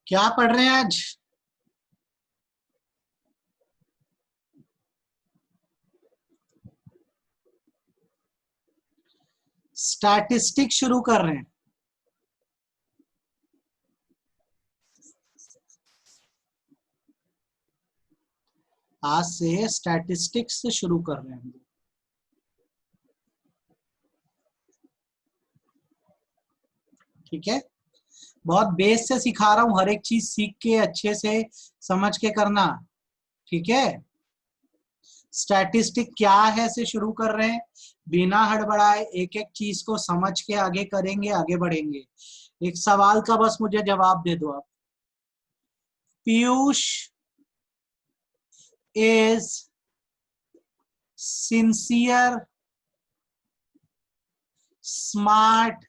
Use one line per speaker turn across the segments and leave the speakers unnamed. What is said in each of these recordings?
क्या पढ़ रहे हैं आज? स्टैटिस्टिक शुरू कर रहे हैं। आज से स्टैटिस्टिक्स शुरू कर रहे हैं। ठीक है, बहुत बेस से सिखा रहा हूं, हर एक चीज सीख के अच्छे से समझ के करना। ठीक है, स्टैटिस्टिक क्या है से शुरू कर रहे हैं, बिना हड़बड़ाए एक एक चीज को समझ के आगे करेंगे, आगे बढ़ेंगे। एक सवाल का बस मुझे जवाब दे दो आप। Piyush is sincere, smart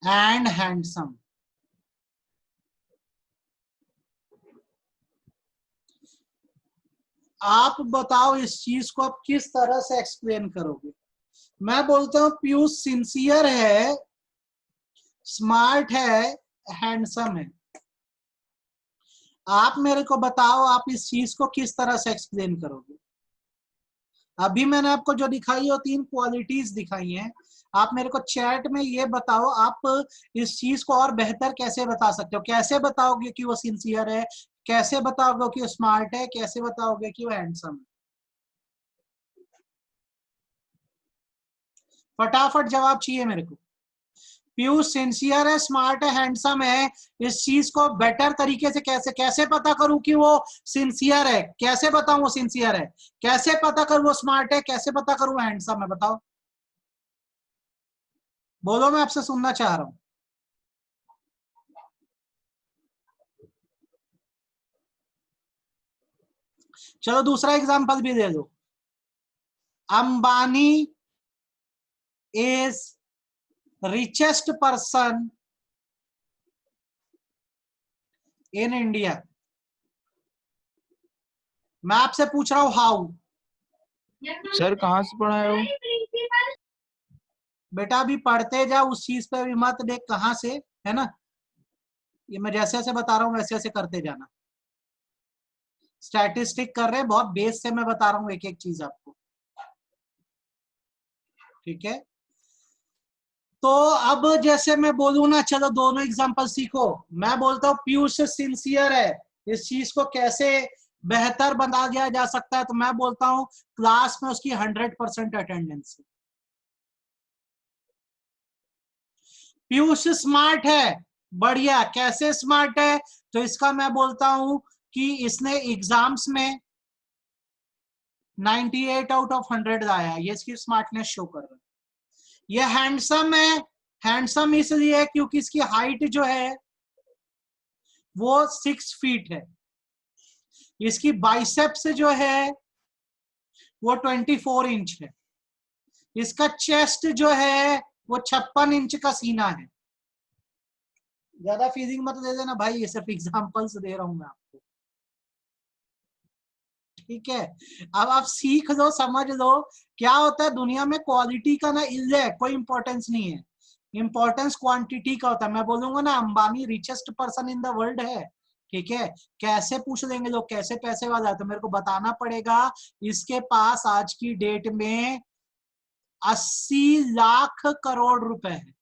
and handsome. आप बताओ इस चीज को आप किस तरह से एक्सप्लेन करोगे? मैं बोलता हूं पीयूष सिंसियर है, स्मार्ट है, हैंडसम है। आप मेरे को बताओ आप इस चीज को किस तरह से एक्सप्लेन करोगे? अभी मैंने आपको जो दिखाई है वो 3 क्वालिटीज दिखाई हैं। आप मेरे को चैट में ये बताओ आप इस चीज को और बेहतर कैसे बता सकते हो? कैसे बताओगे कि वो सिंसियर है, कैसे बताओगे कि वो स्मार्ट है, कैसे बताओगे कि वो हैंडसम है? फटाफट जवाब चाहिए मेरे को। पीयूष सिंसियर है, स्मार्ट है, हैंडसम है। इस चीज को बेटर तरीके से कैसे कैसे पता करूं कि वो सिंसियर है? कैसे बताऊं वो सिंसियर है? कैसे पता करूं वो स्मार्ट है? कैसे पता करूं वो हैंडसम है? बताओ, बोलो, मैं आपसे सुनना चाह रहा हूं। चलो दूसरा एग्जांपल भी दे दो। Ambani is richest person in India. मैं आपसे पूछ रहा हूं हाउ।
सर कहाँ से पढ़ा है वो?
बेटा अभी पढ़ते जाओ, उस चीज पे भी मत देख कहां से, है ना। ये मैं जैसे जैसे बता रहा हूं वैसे वैसे करते जाना। स्टैटिस्टिक कर रहे हैं, बहुत बेस से मैं बता रहा हूं एक एक चीज आपको। ठीक है, तो अब जैसे मैं बोलूं ना, चलो दोनों एग्जांपल सीखो। मैं बोलता हूँ पीयूष सिंसियर है, इस चीज को कैसे बेहतर बना दिया जा सकता है? तो मैं बोलता हूँ क्लास में उसकी 100% अटेंडेंस। पीयूष स्मार्ट है, बढ़िया, कैसे स्मार्ट है? तो इसका मैं बोलता हूं कि इसने एग्जाम्स में 98 आउट ऑफ 100 लाया, ये इसकी स्मार्टनेस शो कर रहा है। ये हैंडसम है, हैंडसम इसलिए क्योंकि इसकी हाइट जो है वो 6 फीट है। इसकी बाइसेप्स जो है वो 24 इंच है। इसका चेस्ट जो है वो 56 इंच का सीना है। ज्यादा फीलिंग मत दे देना भाई, ये सिर्फ एग्जांपल्स दे रहा हूं मैं आपको। ठीक है, अब आप सीख लो, समझ लो क्या होता है दुनिया में। क्वालिटी का ना इल्ल है, कोई इंपॉर्टेंस नहीं है, इंपॉर्टेंस क्वांटिटी का होता है। मैं बोलूंगा ना Ambani richest person in the world है, ठीक है, कैसे पूछ लेंगे लोग कैसे पैसे वाला है, तो मेरे को बताना पड़ेगा इसके पास आज की डेट में 80 लाख करोड़ रुपए है।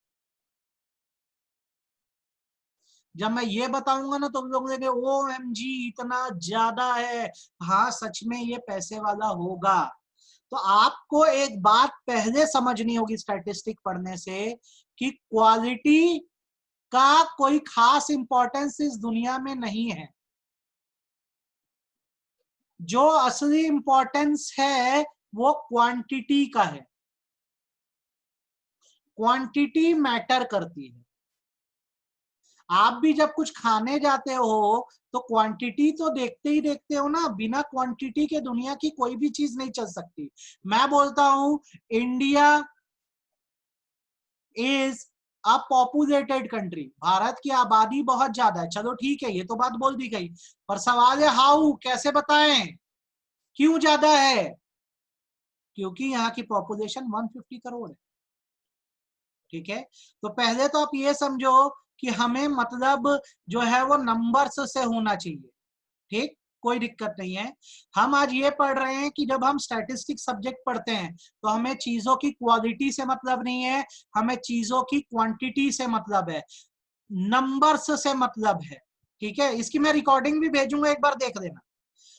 जब मैं ये बताऊंगा ना तो लोग लेंगे OMG इतना ज्यादा है, हाँ सच में ये पैसे वाला होगा। तो आपको एक बात पहले समझनी होगी स्टैटिस्टिक पढ़ने से, कि क्वालिटी का कोई खास इंपॉर्टेंस इस दुनिया में नहीं है। जो असली इंपॉर्टेंस है वो क्वांटिटी का है। क्वांटिटी मैटर करती है। आप भी जब कुछ खाने जाते हो तो क्वांटिटी तो देखते ही देखते हो ना, बिना क्वांटिटी के दुनिया की कोई भी चीज नहीं चल सकती। मैं बोलता हूं India is a populated country, Bharat की आबादी बहुत ज्यादा है, चलो ठीक है ये तो बात बोल दी गई, पर सवाल है हाउ, कैसे बताएं क्यों ज्यादा है? क्योंकि यहाँ की पॉपुलेशन 150 करोड़ है। ठीक है, तो पहले तो आप ये समझो कि हमें मतलब जो है वो नंबर्स से होना चाहिए, ठीक, कोई दिक्कत नहीं है। हम आज ये पढ़ रहे हैं कि जब हम स्टैटिस्टिक्स सब्जेक्ट पढ़ते हैं तो हमें चीजों की क्वालिटी से मतलब नहीं है, हमें चीजों की क्वांटिटी से मतलब है, नंबर्स से मतलब है, ठीक है। इसकी मैं रिकॉर्डिंग भी भेजूंगा, एक बार देख लेना।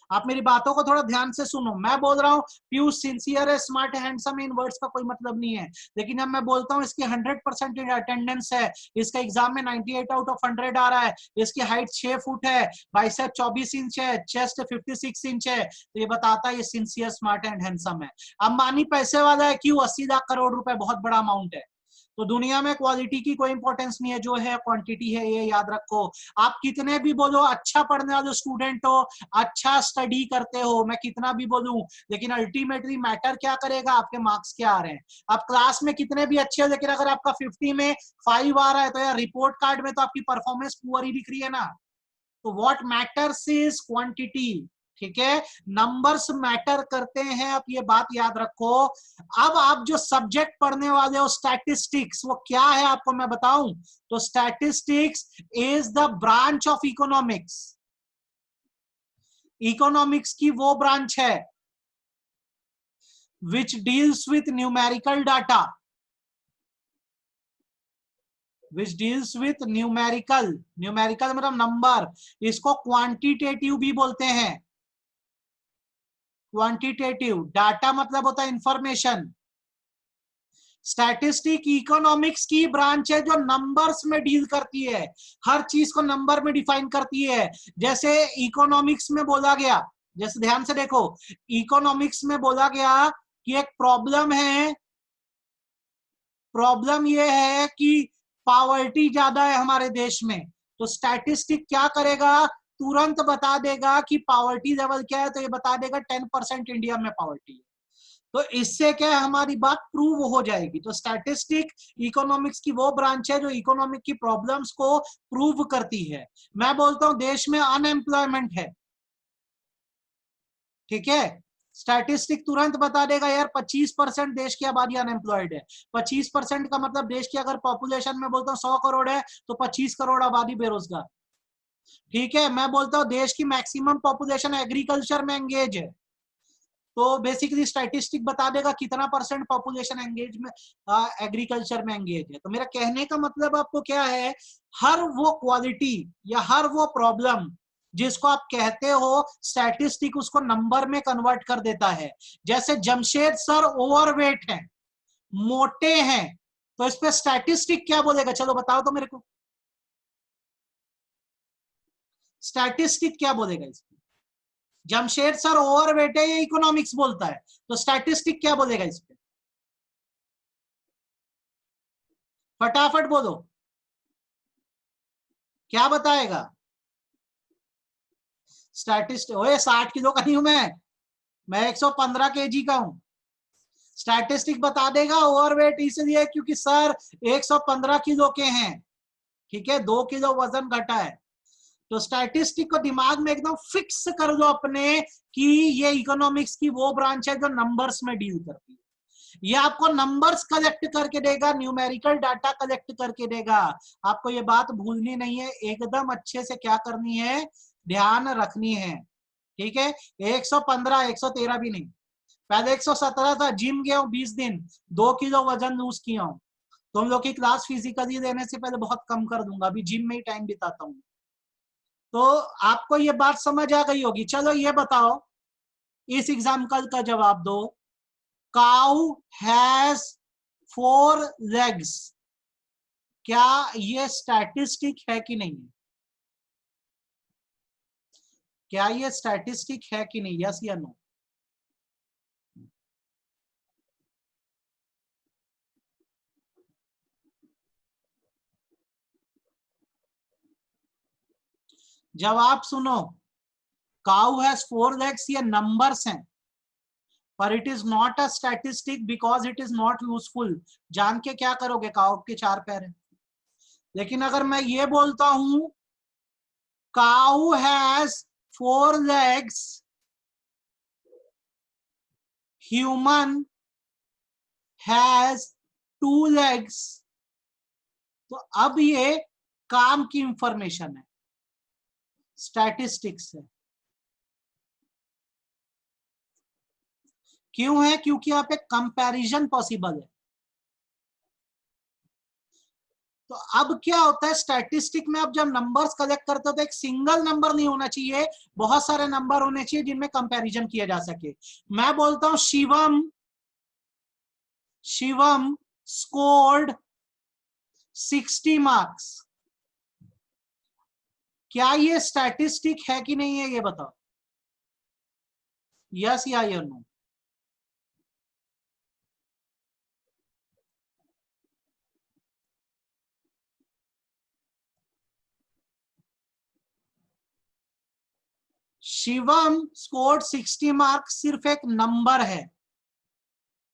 आप मेरी बातों को थोड़ा ध्यान से सुनो। मैं बोल रहा हूँ पीयूष सिंसियर है, स्मार्ट है, हैंडसम, इन वर्ड्स का कोई मतलब नहीं है, लेकिन जब मैं बोलता हूँ इसकी 100% अटेंडेंस है, इसका एग्जाम में 98 आउट ऑफ 100 आ रहा है, इसकी हाइट 6 फुट है, बाइसेप 24 इंच है, चेस्ट 56 इंच है, तो ये बताता है ये सिंसियर, स्मार्ट एंड हैंडसम है। अंबानी पैसे वाला है, क्यों? 80 लाख करोड़ रुपए बहुत बड़ा अमाउंट है। तो दुनिया में क्वालिटी की कोई इंपॉर्टेंस नहीं है, जो है क्वांटिटी है, ये याद रखो। आप कितने भी बोलो अच्छा पढ़ने वाले स्टूडेंट हो, अच्छा स्टडी करते हो, मैं कितना भी बोलूं, लेकिन अल्टीमेटली मैटर क्या करेगा, आपके मार्क्स क्या आ रहे हैं। आप क्लास में कितने भी अच्छे हो, लेकिन अगर आपका 50 में 5 आ रहा है तो यार रिपोर्ट कार्ड में तो आपकी परफॉर्मेंस पुअर ही दिख रही है ना। तो व्हाट मैटर्स इज क्वांटिटी, ठीक है, नंबर्स मैटर करते हैं, आप ये बात याद रखो। अब आप जो सब्जेक्ट पढ़ने वाले हो स्टैटिस्टिक्स, वो क्या है आपको मैं बताऊं, तो statistics is the branch of economics. Economics की वो ब्रांच है which deals with numerical data, which deals with numerical, numerical मतलब नंबर, इसको क्वांटिटेटिव भी बोलते हैं। क्वांटिटेटिव डाटा मतलब होता है इंफॉर्मेशन। स्टैटिस्टिक इकोनॉमिक्स की ब्रांच है जो नंबर्स में डील करती है, हर चीज को नंबर में डिफाइन करती है। जैसे इकोनॉमिक्स में बोला गया, जैसे ध्यान से देखो, इकोनॉमिक्स में बोला गया कि एक प्रॉब्लम है, प्रॉब्लम यह है कि पॉवर्टी ज्यादा है हमारे देश में, तो स्टैटिस्टिक क्या करेगा, तुरंत बता देगा कि पॉवर्टी लेवल क्या है, तो ये बता देगा 10% इंडिया में पॉवर्टी है। तो इससे क्या है, हमारी बात प्रूव हो जाएगी। तो स्टैटिस्टिक इकोनॉमिक्स की वो ब्रांच है जो इकोनॉमिक की प्रॉब्लम्स को प्रूव करती है। मैं बोलता हूं देश में अनएम्प्लॉयमेंट है, ठीक है, स्टैटिस्टिक तुरंत बता देगा यार 25% देश की आबादी अनएम्प्लॉयड है। 25% का मतलब देश की अगर पॉपुलेशन में बोलता हूँ 100 करोड़ है तो 25 करोड़ आबादी बेरोजगार, ठीक है। मैं बोलता हूँ देश की मैक्सिमम पॉपुलेशन एग्रीकल्चर में एंगेज है, तो बेसिकली स्टैटिस्टिक बता देगा कितना परसेंट पॉपुलेशन एंगेज में, एग्रीकल्चर में एंगेज है। तो मेरा कहने का मतलब आपको क्या है, हर वो क्वालिटी या हर वो प्रॉब्लम जिसको आप कहते हो, स्टैटिस्टिक उसको नंबर में कन्वर्ट कर देता है। जैसे जमशेद सर ओवरवेट हैं, मोटे हैं, तो इस पे स्टैटिस्टिक क्या बोलेगा, चलो बताओ तो मेरे को, स्टैटिस्टिक क्या बोलेगा इस पे? जमशेद सर ओवरवेट है, ये इकोनॉमिक्स बोलता है, तो स्टैटिस्टिक क्या बोलेगा इस पे? फटाफट बोलो, क्या बताएगा? स्टैटिस्टिक, ओए 60 किलो का नहीं हूं मैं 115 केजी का हूं। स्टैटिस्टिक बता देगा ओवरवेट इसलिए क्योंकि सर 115 किलो के हैं, ठीक है, 2 किलो वजन घटा है। तो स्टैटिस्टिक को दिमाग में एकदम फिक्स कर दो अपने कि ये इकोनॉमिक्स की वो ब्रांच है जो नंबर्स में डील करती है। ये आपको नंबर्स कलेक्ट करके देगा, न्यूमेरिकल डाटा कलेक्ट करके देगा। आपको ये बात भूलनी नहीं है, एकदम अच्छे से क्या करनी है, ध्यान रखनी है, ठीक है। 115 113 भी नहीं, पहले 117 था, जिम गया हूं 20 दिन, 2 किलो वजन लूज किया हूं। तुम लोग की क्लास फिजिकली लेने से पहले बहुत कम कर दूंगा, अभी जिम में ही टाइम बिताता हूँ। तो आपको ये बात समझ आ गई होगी। चलो ये बताओ, इस एग्जाम्पल का जवाब दो। काउ हैज 4 लेग्स, क्या ये स्टैटिस्टिक है कि नहीं? क्या ये स्टैटिस्टिक है कि नहीं, यस या नो? जवाब सुनो, काउ हैज 4 लेग्स ये नंबर्स हैं, पर it is not a statistic because it is not useful. जान के क्या करोगे, काउ के 4 पैर हैं। लेकिन अगर मैं ये बोलता हूं cow has 4 legs, human has 2 legs, तो अब ये काम की इंफॉर्मेशन है, स्टैटिस्टिक्स है। क्यों है? क्योंकि यहाँ पे कंपैरिजन पॉसिबल है। तो अब क्या होता है स्टैटिस्टिक में, अब जब नंबर्स कलेक्ट करते हो तो एक सिंगल नंबर नहीं होना चाहिए, बहुत सारे नंबर होने चाहिए जिनमें कंपैरिजन किया जा सके। मैं बोलता हूं शिवम स्कोर्ड 60 मार्क्स। क्या ये स्टैटिस्टिक है कि नहीं है, ये बताओ, यस या नो। शिवम स्कोर्ड 60 मार्क्स सिर्फ एक नंबर है,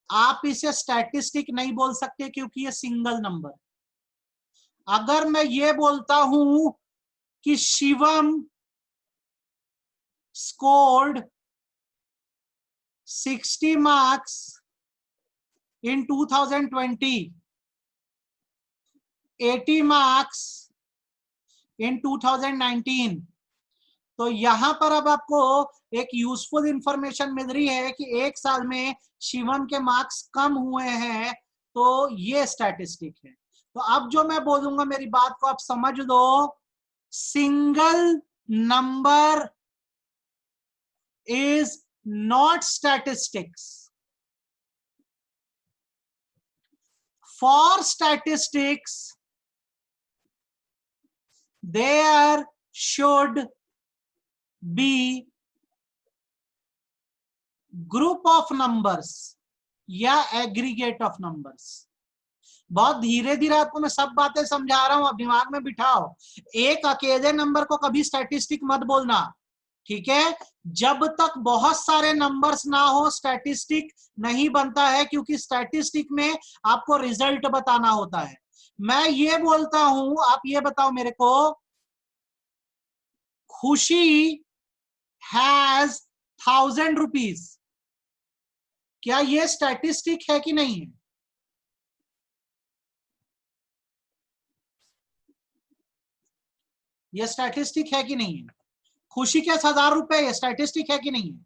आप इसे स्टैटिस्टिक नहीं बोल सकते क्योंकि ये सिंगल नंबर। अगर मैं ये बोलता हूं कि Shivam scored 60 marks in 2020, 80 marks in 2019, तो यहां पर अब आपको एक यूजफुल इंफॉर्मेशन मिल रही है कि एक साल में शिवम के मार्क्स कम हुए हैं, तो ये स्टैटिस्टिक है। तो अब जो मैं बोलूंगा मेरी बात को आप समझ लो, single number is not statistics. For statistics, there should be group of numbers या aggregate of numbers। बहुत धीरे धीरे आपको मैं सब बातें समझा रहा हूं, अब दिमाग में बिठाओ। एक अकेले नंबर को कभी स्टैटिस्टिक मत बोलना, ठीक है? जब तक बहुत सारे नंबर्स ना हो स्टैटिस्टिक नहीं बनता है, क्योंकि स्टैटिस्टिक में आपको रिजल्ट बताना होता है। मैं ये बोलता हूं, आप ये बताओ मेरे को, खुशी हैज 1000 रुपीज, क्या ये स्टैटिस्टिक है कि नहीं है? ये स्टैटिस्टिक है कि नहीं है? खुशी के 1000 रुपए, ये स्टैटिस्टिक है कि नहीं है?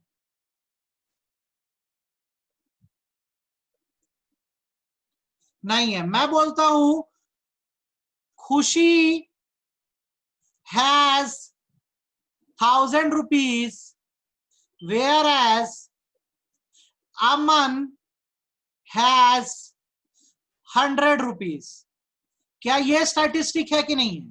नहीं है। मैं बोलता हूं खुशी has 1000 rupees whereas Aman has 100 rupees, क्या ये स्टैटिस्टिक है कि नहीं है?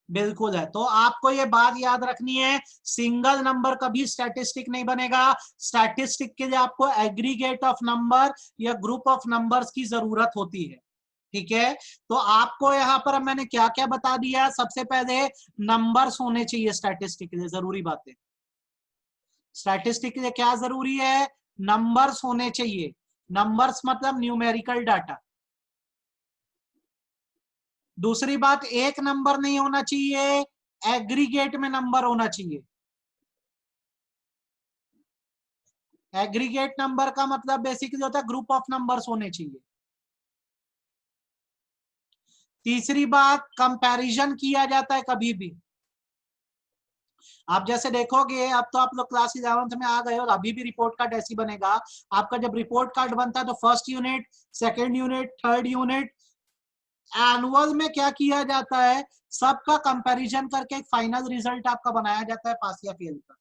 बिल्कुल है। तो आपको ये बात याद रखनी है, सिंगल नंबर कभी स्टैटिस्टिक नहीं बनेगा। स्टैटिस्टिक के लिए आपको एग्रीगेट ऑफ नंबर या ग्रुप ऑफ नंबर्स की जरूरत होती है, ठीक है? तो आपको यहाँ पर अब मैंने क्या क्या बता दिया। सबसे पहले नंबर्स होने चाहिए स्टैटिस्टिक के लिए, जरूरी बातें। स्टैटिस्टिक के लिए क्या जरूरी है? नंबर्स होने चाहिए। नंबर्स मतलब न्यूमेरिकल डाटा। दूसरी बात, एक नंबर नहीं होना चाहिए, एग्रीगेट में नंबर होना चाहिए। एग्रीगेट नंबर का मतलब बेसिकली होता है ग्रुप ऑफ नंबर्स होने चाहिए। तीसरी बात, कंपैरिजन किया जाता है कभी भी। आप जैसे देखोगे, अब तो आप लोग क्लास 11th में आ गए और अभी भी रिपोर्ट कार्ड ऐसी बनेगा। आपका जब रिपोर्ट कार्ड बनता है तो first unit, second unit, third unit, annual में क्या किया जाता है, सबका कंपैरिजन करके एक फाइनल रिजल्ट आपका बनाया जाता है, पास या फेल का।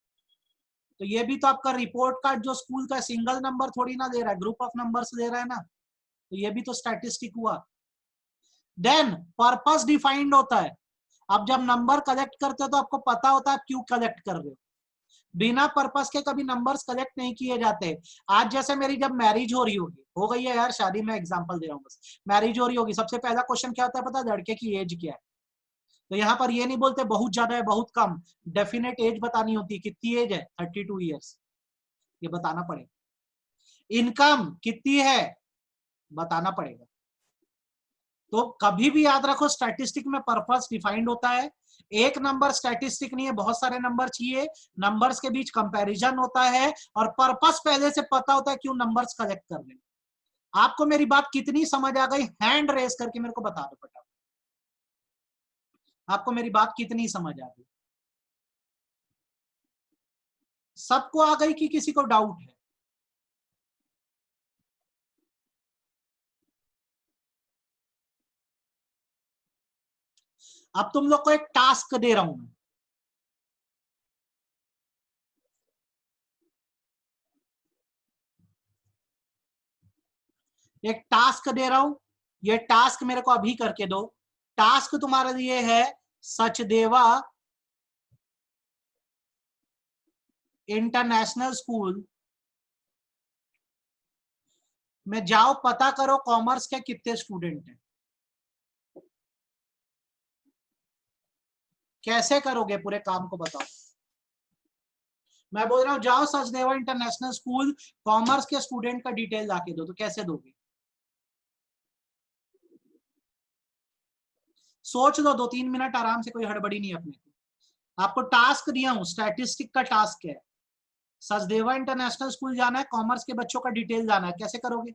तो ये भी तो आपका रिपोर्ट कार्ड जो स्कूल का सिंगल नंबर थोड़ी ना दे रहा है, ग्रुप ऑफ नंबर्स दे रहा है ना, तो ये भी तो स्टैटिस्टिक हुआ। देन पर्पस डिफाइंड होता है। अब जब नंबर कलेक्ट करते हो तो आपको पता होता है क्यों कलेक्ट कर रहे हो। बिना पर्पस के कभी नंबर्स कलेक्ट नहीं किए जाते। आज जैसे मेरी जब मैरिज हो रही होगी, हो गई है यार शादी, में एग्जांपल दे रहा हूँ बस, मैरिज हो रही होगी, सबसे पहला क्वेश्चन क्या होता है पता है? लड़के की एज क्या है। तो यहाँ पर ये नहीं बोलते बहुत ज्यादा है बहुत कम, डेफिनेट एज बतानी होती है। कितनी एज है? 32 ईयर्स, ये बताना पड़ेगा। इनकम कितनी है, बताना पड़ेगा। तो कभी भी याद रखो, स्टैटिस्टिक में पर्पस डिफाइंड होता है, एक नंबर स्टैटिस्टिक नहीं है, बहुत सारे नंबर चाहिए, नंबर्स के बीच कंपैरिजन होता है और पर्पस पहले से पता होता है क्यों नंबर्स कलेक्ट कर रहे हैं। आपको मेरी बात कितनी समझ आ गई, हैंड रेस करके मेरे को बता दो फटाफट, आपको मेरी बात कितनी समझ आ गई? सबको आ गई कि किसी को डाउट है? अब तुम लोग को एक टास्क दे रहा हूं मैं, एक टास्क दे रहा हूं, ये टास्क मेरे को अभी करके दो। टास्क तुम्हारे लिए है सचदेवा इंटरनेशनल स्कूल में जाओ, पता करो कॉमर्स के कितने स्टूडेंट हैं। कैसे करोगे पूरे काम को बताओ। मैं बोल रहा हूं जाओ सचदेवा इंटरनेशनल स्कूल, कॉमर्स के स्टूडेंट का डिटेल लाके दो, तो कैसे दोगे? सोच लो, 2-3 मिनट आराम से, कोई हड़बड़ी नहीं है अपने को। आपको टास्क दिया हूं, स्टैटिस्टिक का टास्क है, सचदेवा इंटरनेशनल स्कूल जाना है, कॉमर्स के बच्चों का डिटेल जाना है, कैसे करोगे?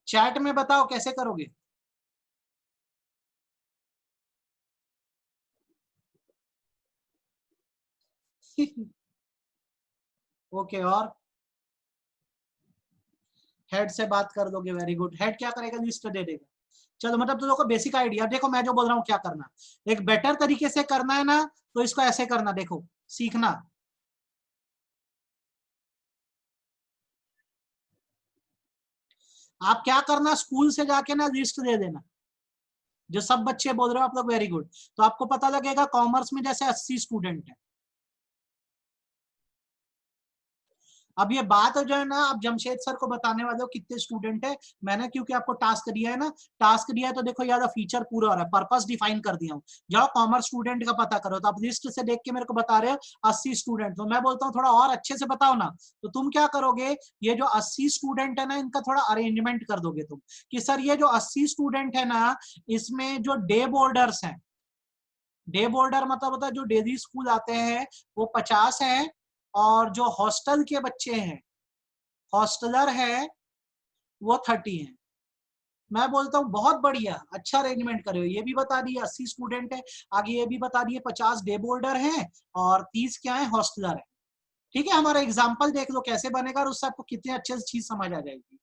चैट में बताओ कैसे करोगे। ओके, और हेड से बात कर दोगे, वेरी गुड। हेड क्या करेगा? लिस्ट दे देगा। चलो, मतलब तुम लोग को बेसिक आइडिया, देखो मैं जो बोल रहा हूँ क्या करना, एक बेटर तरीके से करना है ना, तो इसको ऐसे करना, देखो सीखना। आप क्या करना, स्कूल से जाके ना लिस्ट दे देना, जो सब बच्चे बोल रहे हो आप लोग, वेरी गुड। तो आपको पता लगेगा कॉमर्स में जैसे 80 स्टूडेंट है। अब ये बात जो है ना, आप जमशेद सर को बताने वाले हो कितने स्टूडेंट है, मैंने क्योंकि आपको टास्क दिया है ना, टास्क दिया है तो देखो यार फीचर पूरा हो रहा है, पर्पस डिफाइन कर दिया हूँ। जाओ कॉमर्स स्टूडेंट का पता करो, तो आप लिस्ट से देख के मेरे को बता रहे हो 80 स्टूडेंट, तो मैं बोलता हूँ थोड़ा और अच्छे से बताओ ना। तो तुम क्या करोगे, ये जो 80 स्टूडेंट है ना, इनका थोड़ा अरेंजमेंट कर दोगे तुम, कि सर ये जो 80 स्टूडेंट है ना, इसमें जो डे बोर्डर्स हैं, डे बोर्डर मतलब होता है जो डेली स्कूल आते हैं, वो 50 हैं, और जो हॉस्टल के बच्चे हैं, हॉस्टलर है, वो 30 है। मैं बोलता हूँ बहुत बढ़िया, अच्छा अरेंजमेंट करे हो। ये भी बता दिए 80 स्टूडेंट है, आगे ये भी बता दिए 50 डे बोर्डर हैं और 30 क्या है, हॉस्टलर है। ठीक है, हमारा एग्जाम्पल देख लो कैसे बनेगा, और उससे आपको कितनी अच्छे से चीज समझ आ जाएगी।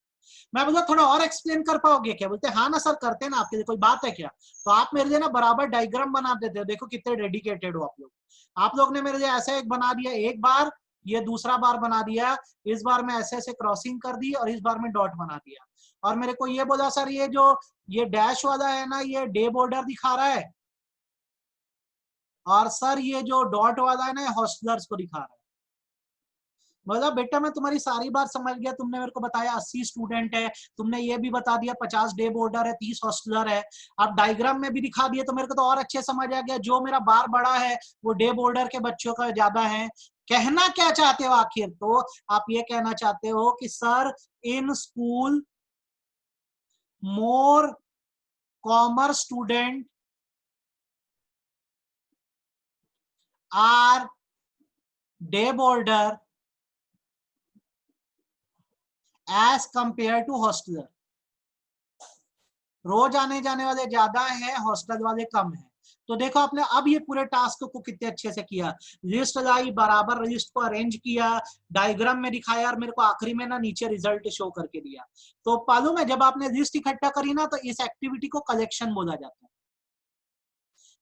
मैं बोलता थोड़ा और एक्सप्लेन कर पाओगे क्या? बोलते हाँ ना सर, करते हैं ना, आपके लिए कोई बात है क्या? तो आप मेरे लिए ना बराबर डायग्राम बना देते हो, देखो कितने डेडिकेटेड हो आप लोग। आप लोग ने मेरे लिए ऐसे एक बना दिया, एक बार ये दूसरा बार बना दिया, इस बार में ऐसे ऐसे क्रॉसिंग कर दी, और इस बार में डॉट बना दिया, और मेरे को ये बोला सर ये जो ये डैश वाला है ना, ये डे बॉर्डर दिखा रहा है, और सर ये जो डॉट वाला है ना, हॉस्टलर्स को दिखा रहा है। मतलब बेटा मैं तुम्हारी सारी बात समझ गया, तुमने मेरे को बताया 80 स्टूडेंट है, तुमने ये भी बता दिया 50 डे बोर्डर है, 30 हॉस्टलर है, आप डायग्राम में भी दिखा दिए, तो मेरे को तो और अच्छे समझ आ गया, जो मेरा बार बड़ा है वो डे बोर्डर के बच्चों का ज्यादा है। कहना क्या चाहते हो आखिर? तो आप ये कहना चाहते हो कि sir in school more commerce student are day boarder as compare to hosteller. रोज आने जाने वाले ज्यादा हैं, हॉस्टल वाले कम हैं। तो देखो आपने अब ये पूरे टास्क को कितने अच्छे से किया, लिस्ट लाई, बराबर लिस्ट को अरेंज किया, डायग्राम में दिखाया, और मेरे को आखिरी में ना नीचे रिजल्ट शो करके दिया। तो मालूम है जब आपने लिस्ट इकट्ठा करी ना, तो इस एक्टिविटी को कलेक्शन बोला जाता है,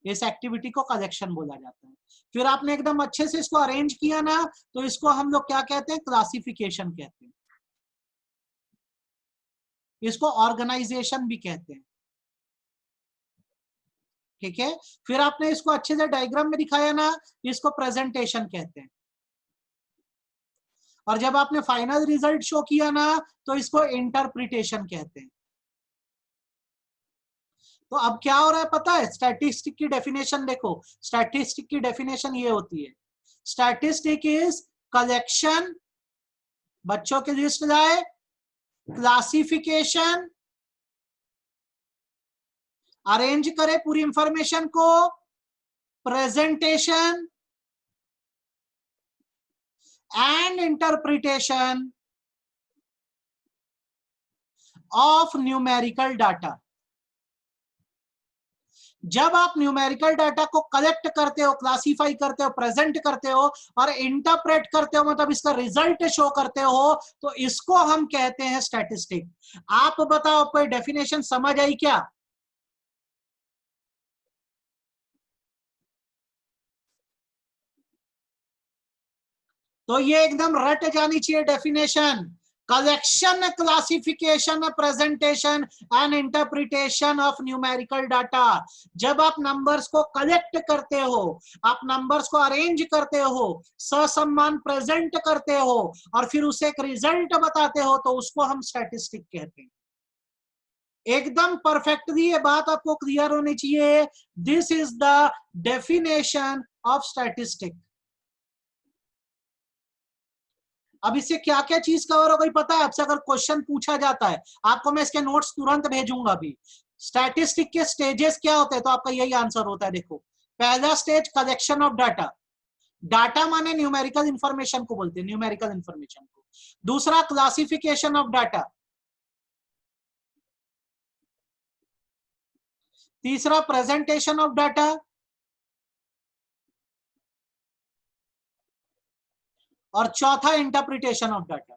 इस एक्टिविटी को कलेक्शन बोला जाता है। फिर आपने एकदम अच्छे से इसको अरेंज किया ना, तो इसको हम लोग क्या कहते हैं, क्लासिफिकेशन कहते हैं, इसको ऑर्गेनाइजेशन भी कहते हैं। ठीक है, फिर आपने इसको अच्छे से डायग्राम में दिखाया ना, इसको प्रेजेंटेशन कहते हैं। और जब आपने फाइनल रिजल्ट शो किया ना, तो इसको इंटरप्रिटेशन कहते हैं। तो अब क्या हो रहा है पता है, स्टैटिस्टिक की डेफिनेशन देखो, स्टैटिस्टिक की डेफिनेशन ये होती है, स्टैटिस्टिक इज कलेक्शन, बच्चों की लिस्ट लाए, क्लासिफिकेशन अरेंज करे पूरी इंफॉर्मेशन को, presentation and interpretation of numerical data. जब आप न्यूमेरिकल डाटा को कलेक्ट करते हो, क्लासिफाई करते हो, प्रेजेंट करते हो और इंटरप्रेट करते हो, मतलब इसका रिजल्ट शो करते हो, तो इसको हम कहते हैं स्टैटिस्टिक। आप बताओ, कोई डेफिनेशन समझ आई क्या? तो ये एकदम रट जानी चाहिए definition. Collection, classification, presentation and interpretation of numerical data. जब आप नंबर्स को कलेक्ट करते हो, आप नंबर्स को अरेंज करते हो, ससम्मान प्रेजेंट करते हो और फिर उसे एक रिजल्ट बताते हो, तो उसको हम स्टैटिस्टिक कहते हैं। एकदम परफेक्टली ये बात आपको क्लियर होनी चाहिए। This is the definition of statistic. अब इससे क्या क्या चीज कवर हो गई पता है आपसे? अगर क्वेश्चन पूछा जाता है, आपको मैं इसके नोट्स तुरंत भेजूंगा अभी। स्टैटिस्टिक के स्टेजेस क्या होते हैं, तो आपका यही आंसर होता है। देखो, पहला stage collection of data. Data माने न्यूमेरिकल इंफॉर्मेशन को बोलते हैं, न्यूमेरिकल इंफॉर्मेशन को। दूसरा क्लासिफिकेशन ऑफ डाटा। तीसरा प्रेजेंटेशन ऑफ डाटा। और चौथा इंटरप्रिटेशन ऑफ डाटा।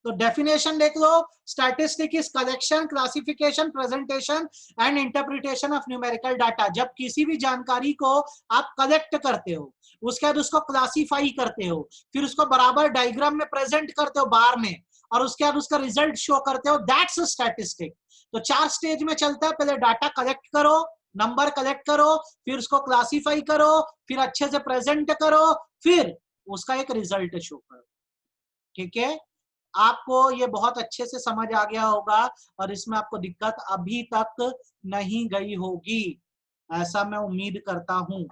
तो डेफिनेशन देख लो, statistic is collection, classification, presentation and interpretation of numerical data. जब किसी भी जानकारी को आप कलेक्ट करते हो, उसके बाद उसको क्लासिफाई करते हो, फिर उसको बराबर डायग्राम में प्रेजेंट करते हो बार में, और उसके बाद उसका रिजल्ट शो करते हो, दैट्स स्टैटिस्टिक। तो 4 स्टेज में चलता है। पहले डाटा कलेक्ट करो, नंबर कलेक्ट करो, फिर उसको क्लासिफाई करो, फिर अच्छे से प्रेजेंट करो, फिर उसका एक रिजल्ट शो करो। ठीक है, आपको ये बहुत अच्छे से समझ आ गया होगा और इसमें आपको दिक्कत अभी तक नहीं गई होगी, ऐसा मैं उम्मीद करता हूं।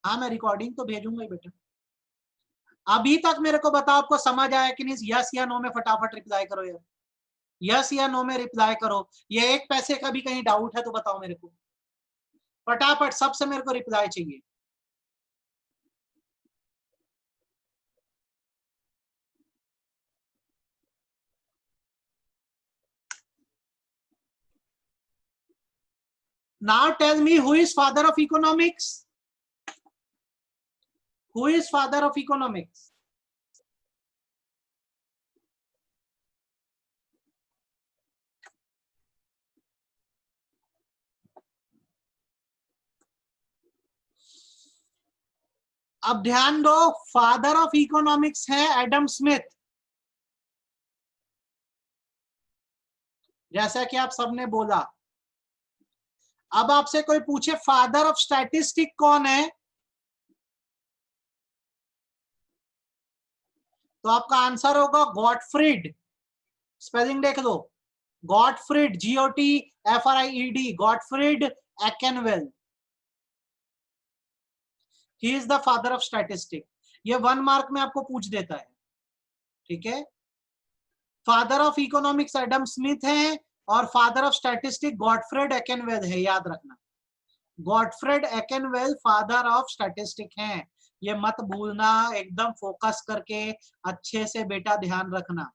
हाँ, मैं रिकॉर्डिंग तो भेजूंगा ही बेटा। अभी तक मेरे को बताओ, आपको समझ आया कि नहीं? यस या नो में फटाफट रिप्लाई करो यार। यस या नो में रिप्लाई करो। ये 1 पैसे का भी कहीं डाउट है तो बताओ मेरे को, फटाफट सबसे मेरे को रिप्लाई चाहिए। Now tell me, who is father of economics? Who is father of economics? अब ध्यान दो, फादर ऑफ इकोनॉमिक्स है एडम स्मिथ, जैसा कि आप सबने बोला। अब आपसे कोई पूछे फादर ऑफ स्टैटिस्टिक कौन है, तो आपका आंसर होगा गॉटफ्रीड। स्पेलिंग देख लो, Gottfried, GOTFRIED, Gottfried Achenwall. He is the father of statistic. ये 1 मार्क में आपको पूछ देता है। ठीक है, father of economics Adam Smith है और फादर ऑफ स्टैटिस्टिक गॉटफ्रीड एकेनवेल है, याद रखना। गॉटफ्रीड एकेनवेल फादर ऑफ स्टैटिस्टिक हैं, ये मत भूलना, एकदम फोकस करके अच्छे से बेटा ध्यान रखना।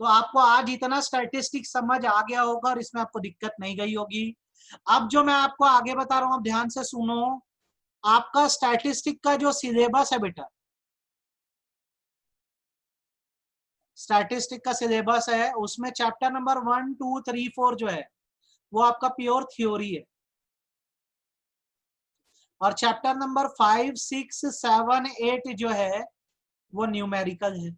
तो आपको आज इतना स्टैटिस्टिक समझ आ गया होगा और इसमें आपको दिक्कत नहीं गई होगी। अब जो मैं आपको आगे बता रहा हूं, ध्यान से सुनो। आपका स्टैटिस्टिक का जो सिलेबस है बेटा, स्टैटिस्टिक का सिलेबस है, उसमें चैप्टर नंबर 1, 2, 3, 4 जो है वो आपका प्योर थ्योरी है, और चैप्टर नंबर 5, 6, 7, 8 जो है वो न्यूमेरिकल है।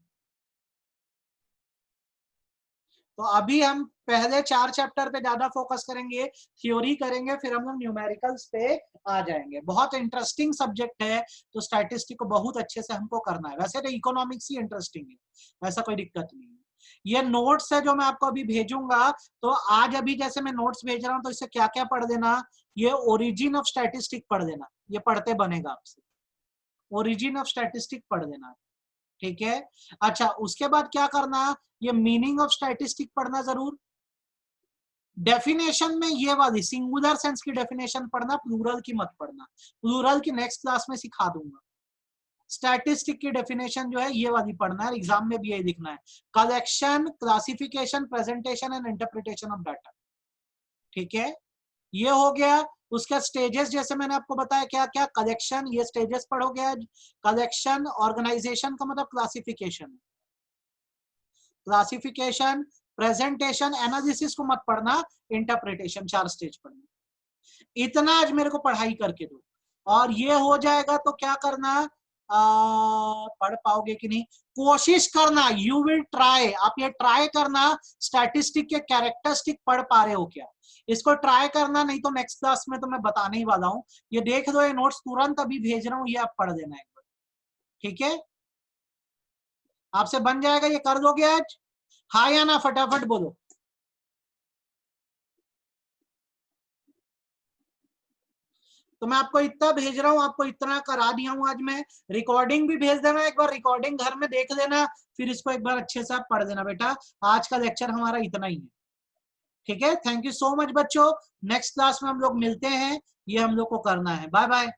तो अभी हम पहले 4 चैप्टर पे ज्यादा फोकस करेंगे, थ्योरी करेंगे, फिर हम लोग न्यूमेरिकल्स पे आ जाएंगे। बहुत इंटरेस्टिंग सब्जेक्ट है, तो स्टैटिस्टिक को बहुत अच्छे से हमको करना है। वैसे तो इकोनॉमिक्स ही इंटरेस्टिंग है, ऐसा कोई दिक्कत नहीं है। ये नोट्स है जो मैं आपको अभी भेजूंगा, तो आज अभी जैसे मैं नोट्स भेज रहा हूँ, तो इससे क्या क्या पढ़ देना, ये ओरिजिन ऑफ स्टैटिस्टिक पढ़ देना, ये पढ़ते बनेगा आपसे। ओरिजिन ऑफ स्टैटिस्टिक पढ़ देना, ठीक है। अच्छा, उसके बाद क्या करना, ये मीनिंग ऑफ स्टैटिस्टिक पढ़ना जरूर। डेफिनेशन में ये वाली सिंगुलर सेंस की डेफिनेशन पढ़ना, प्लूरल की मत पढ़ना, प्लूरल की नेक्स्ट क्लास में सिखा दूंगा। स्टैटिस्टिक की डेफिनेशन जो है ये वाली पढ़ना है, एग्जाम में भी यही लिखना है, collection, classification, presentation and interpretation of data, ठीक है। ये हो गया। उसका स्टेजेस जैसे मैंने आपको बताया, क्या क्या, कलेक्शन, ये स्टेजेस पढ़ोगे आज। कलेक्शन, ऑर्गेनाइजेशन का मतलब क्लासिफिकेशन, क्लासिफिकेशन, प्रेजेंटेशन, एनालिसिस को मत पढ़ना, इंटरप्रिटेशन, 4 स्टेज पढ़ना। इतना आज मेरे को पढ़ाई करके दो, और ये हो जाएगा तो क्या करना, पढ़ पाओगे कि नहीं, कोशिश करना, यू विल ट्राई, आप ये ट्राई करना, स्टैटिस्टिक के कैरेक्टरिस्टिक पढ़ पा रहे हो क्या, इसको ट्राई करना, नहीं तो नेक्स्ट क्लास में तो मैं बताने ही वाला हूं। ये देख दो, ये नोट्स तुरंत अभी भेज रहा हूं, ये आप पढ़ देना एक बार, ठीक है। आपसे बन जाएगा, ये कर दोगे आज, हाँ या ना, फटाफट बोलो। तो मैं आपको इतना भेज रहा हूँ, आपको इतना करा दिया हूँ आज मैं। रिकॉर्डिंग भी भेज देना, एक बार रिकॉर्डिंग घर में देख लेना, फिर इसको एक बार अच्छे से आप पढ़ देना बेटा। आज का लेक्चर हमारा इतना ही है, ठीक है। थैंक यू सो मच बच्चों, नेक्स्ट क्लास में हम लोग मिलते हैं, ये हम लोग को करना है। Bye bye.